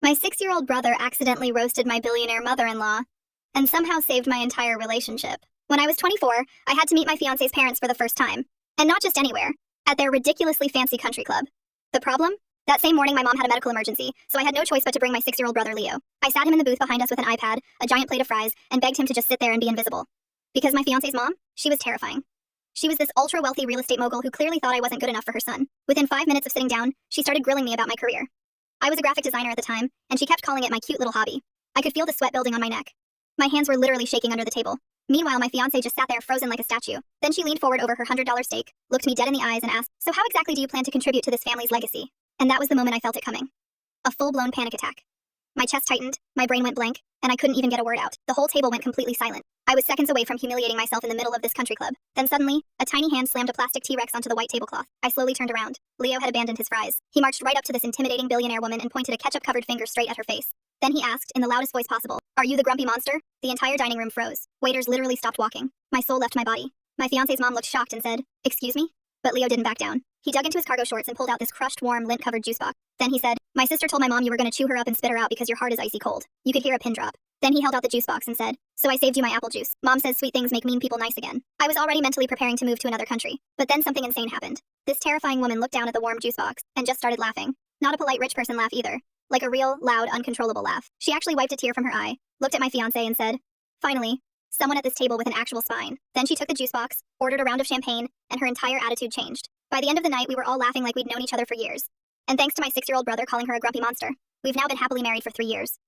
My 6-year-old brother accidentally roasted my billionaire mother-in-law and somehow saved my entire relationship. When I was 24, I had to meet my fiancé's parents for the first time. And not just anywhere, at their ridiculously fancy country club. The problem? That same morning my mom had a medical emergency, so I had no choice but to bring my 6-year-old brother Leo. I sat him in the booth behind us with an iPad, a giant plate of fries, and begged him to just sit there and be invisible. Because my fiancé's mom? She was terrifying. She was this ultra-wealthy real estate mogul who clearly thought I wasn't good enough for her son. Within 5 minutes of sitting down, she started grilling me about my career. I was a graphic designer at the time, and she kept calling it my cute little hobby. I could feel the sweat building on my neck. My hands were literally shaking under the table. Meanwhile, my fiancé just sat there frozen like a statue. Then she leaned forward over her $100 steak, looked me dead in the eyes and asked, "So how exactly do you plan to contribute to this family's legacy?" And that was the moment I felt it coming. A full-blown panic attack. My chest tightened, my brain went blank, and I couldn't even get a word out. The whole table went completely silent. I was seconds away from humiliating myself in the middle of this country club. Then suddenly, a tiny hand slammed a plastic T-Rex onto the white tablecloth. I slowly turned around. Leo had abandoned his fries. He marched right up to this intimidating billionaire woman and pointed a ketchup-covered finger straight at her face. Then he asked, in the loudest voice possible, "Are you the grumpy monster?" The entire dining room froze. Waiters literally stopped walking. My soul left my body. My fiancé's mom looked shocked and said, "Excuse me?" But Leo didn't back down. He dug into his cargo shorts and pulled out this crushed, warm, lint-covered juice box. Then he said, "My sister told my mom you were going to chew her up and spit her out because your heart is icy cold." You could hear a pin drop. Then he held out the juice box and said, "So I saved you my apple juice. Mom says sweet things make mean people nice again." I was already mentally preparing to move to another country. But then something insane happened. This terrifying woman looked down at the warm juice box and just started laughing. Not a polite rich person laugh either. Like a real, loud, uncontrollable laugh. She actually wiped a tear from her eye, looked at my fiancé and said, "Finally, someone at this table with an actual spine." Then she took the juice box, ordered a round of champagne, and her entire attitude changed. By the end of the night, we were all laughing like we'd known each other for years. And thanks to my 6-year-old brother calling her a grumpy monster, we've now been happily married for 3 years.